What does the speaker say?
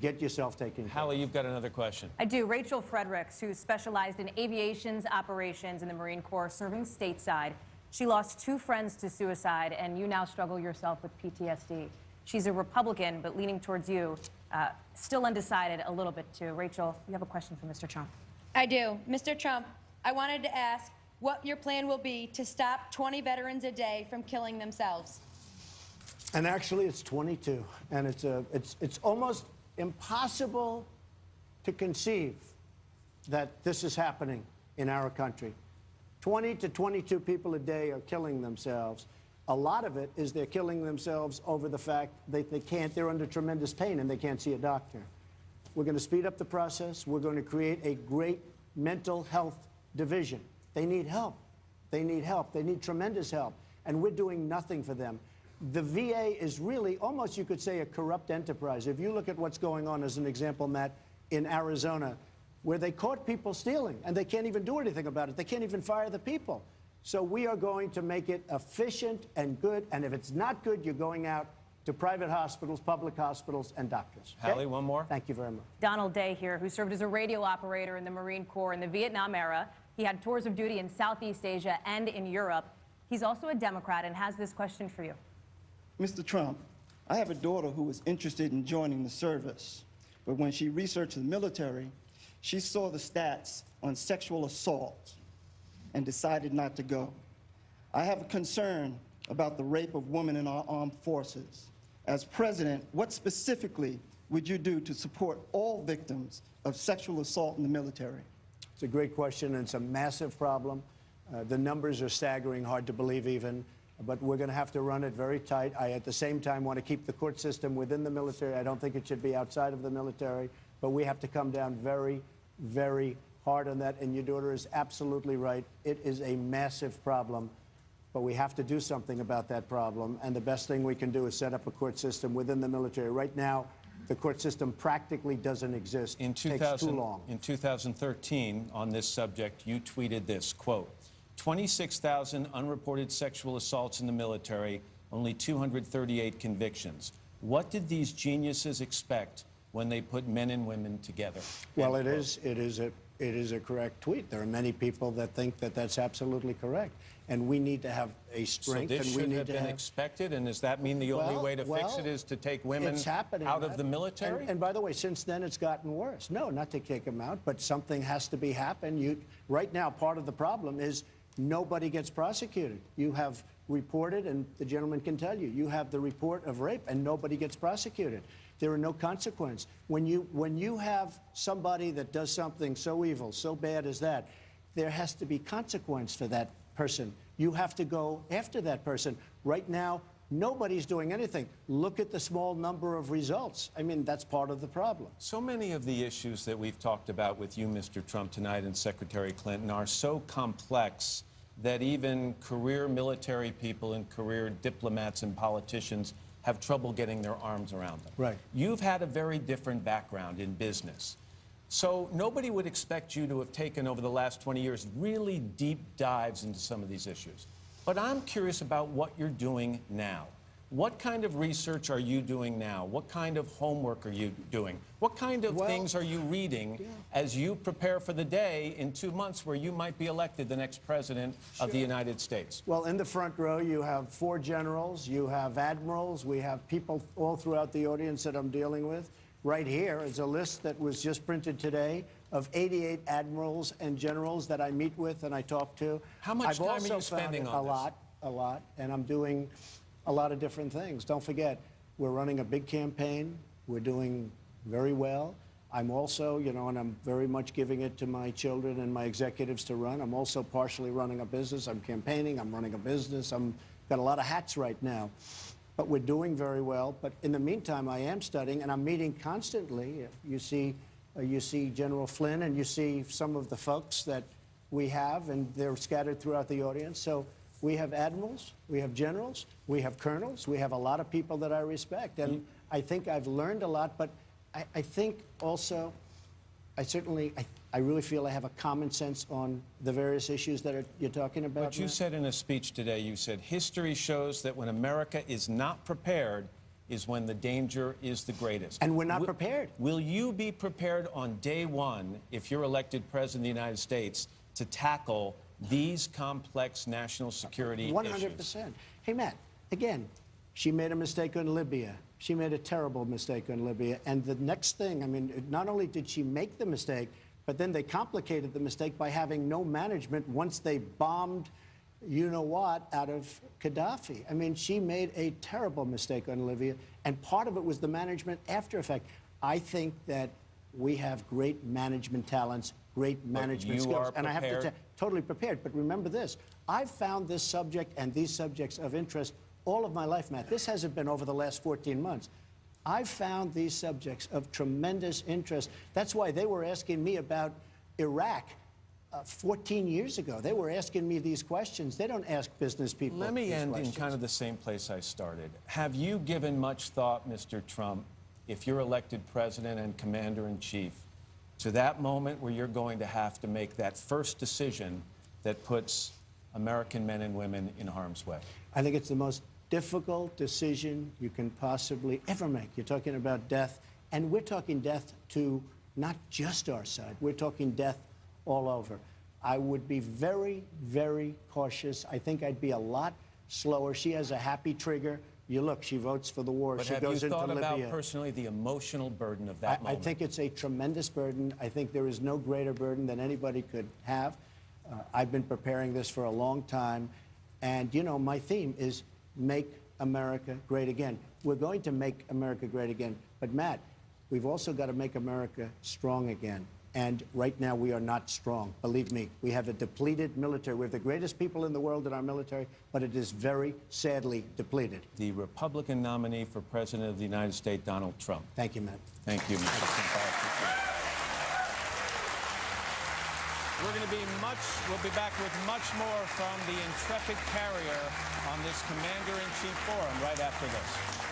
Get yourself taken care of. Hallie, you've got another question. I do. Rachel Fredericks, who specialized in aviation's operations in the Marine Corps, serving stateside. She lost 2 friends to suicide, and you now struggle yourself with PTSD. She's a Republican, but leaning towards you. Still undecided a little bit, too. Rachel, you have a question for Mr. Trump. I do. Mr. Trump, I wanted to ask what your plan will be to stop 20 veterans a day from killing themselves. And actually, it's 22. And it's almost impossible to conceive that this is happening in our country. 20 to 22 people a day are killing themselves. A lot of it is they're killing themselves over the fact that they're under tremendous pain and they can't see a doctor. We're going to speed up the process. We're going to create a great mental health division. They need help. They need help. They need tremendous help. And we're doing nothing for them. The VA is really almost, you could say, a corrupt enterprise. If you look at what's going on, as an example, Matt, in Arizona, where they caught people stealing and they can't even do anything about it. They can't even fire the people. So we are going to make it efficient and good. And if it's not good, you're going out to private hospitals, public hospitals, and doctors. Okay? Hallie, one more. Thank you very much. Donald Day here, who served as a radio operator in the Marine Corps in the Vietnam era. He had tours of duty in Southeast Asia and in Europe. He's also a Democrat and has this question for you. Mr. Trump, I have a daughter who was interested in joining the service, but when she researched the military, she saw the stats on sexual assault and decided not to go. I have a concern about the rape of women in our armed forces. As president, what specifically would you do to support all victims of sexual assault in the military? It's a great question, and it's a massive problem. The numbers are staggering, hard to believe even. But we're going to have to run it very tight. I, at the same time, want to keep the court system within the military. I don't think it should be outside of the military. But we have to come down very, very hard on that. And your daughter is absolutely right. It is a massive problem. But we have to do something about that problem. And the best thing we can do is set up a court system within the military. Right now, the court system practically doesn't exist. It takes too long. In 2013, on this subject, you tweeted this, quote, 26,000 unreported sexual assaults in the military, only 238 convictions. What did these geniuses expect when they put men and women together? Well, it is a correct tweet. There are many people that think that that's absolutely correct. And we need to have a strength. So this and we should need have to been expected, and does that mean the only way to fix it is to take women out of the military? And by the way, since then it's gotten worse. No, not to kick them out, but something has to be happened. Right now, part of the problem is nobody gets prosecuted. You have reported, and the gentleman can tell you, you have the report of rape, and nobody gets prosecuted. There are no consequences. When you have somebody that does something so evil, so bad as that, there has to be consequence for that person. You have to go after that person. Right now, nobody's doing anything. Look at the small number of results. I mean, that's part of the problem. So many of the issues that we've talked about with you, Mr. Trump, tonight, and Secretary Clinton are so complex that even career military people and career diplomats and politicians have trouble getting their arms around them. Right. You've had a very different background in business. So nobody would expect you to have taken, over the last 20 years, really deep dives into some of these issues. But I'm curious about what you're doing now. What kind of research are you doing now? What kind of homework are you doing? What kind of things are you reading as you prepare for the day in 2 months where you might be elected the next president of the United States? Well, in the front row, you have 4 generals, you have admirals, we have people all throughout the audience that I'm dealing with. Right here is a list that was just printed today of 88 admirals and generals that I meet with and I talk to. How much time are you spending on this? A lot, and I'm doing a lot of different things. Don't forget, we're running a big campaign. We're doing very well. I'm also, you know, and I'm very much giving it to my children and my executives to run. I'm also partially running a business. I'm campaigning. I'm running a business. I'm got a lot of hats right now. But we're doing very well. But in the meantime, I am studying, and I'm meeting constantly. You see General Flynn, and you see some of the folks that we have, and they're scattered throughout the audience. So we have admirals, we have generals, we have colonels, we have a lot of people that I respect. And I think I've learned a lot, but I think also, I really feel I have a common sense on the various issues that you're talking about. But you said in a speech today, you said, history shows that when America is not prepared, is when the danger is the greatest. And we're not prepared. Will you be prepared on day one, if you're elected president of the United States, to tackle these complex national security 100%. issues? Hey, Matt, again, she made a mistake on Libya. She made a terrible mistake on Libya. And the next thing, I mean, not only did she make the mistake, but then they complicated the mistake by having no management once they bombed you-know-what out of Gaddafi. I mean, she made a terrible mistake on Libya, and part of it was the management after effect. I think that we have great management talents, great management skills. And I have to totally prepared. But remember this, I've found this subject and these subjects of interest all of my life, Matt. This hasn't been over the last 14 months. I've found these subjects of tremendous interest. That's why they were asking me about Iraq 14 years ago. They were asking me these questions. They don't ask business people Let me these end questions. in kind of the same place I started. Have you given much thought, Mr. Trump, if you're elected president and commander-in-chief, to that moment where you're going to have to make that first decision that puts American men and women in harm's way? I think it's the most difficult decision you can possibly ever make. You're talking about death, and we're talking death to not just our side. We're talking death all over. I would be very, very cautious. I think I'd be a lot slower. She has a happy trigger. You look, she votes for the war. But she have goes you into thought Libya. about personally the emotional burden of that I moment? think it's a tremendous burden. I think there is no greater burden than anybody could have. I've been preparing this for a long time. And, you know, my theme is make America great again. We're going to make America great again. But, Matt, we've also got to make America strong again. And right now we are not strong. Believe me, we have a depleted military. We have the greatest people in the world in our military, but it is very sadly depleted. The Republican nominee for President of the United States, Donald Trump. Thank you, Matt. Thank you, Mr. Trump. We'll be back with much more from the intrepid carrier on this Commander-in-Chief Forum right after this.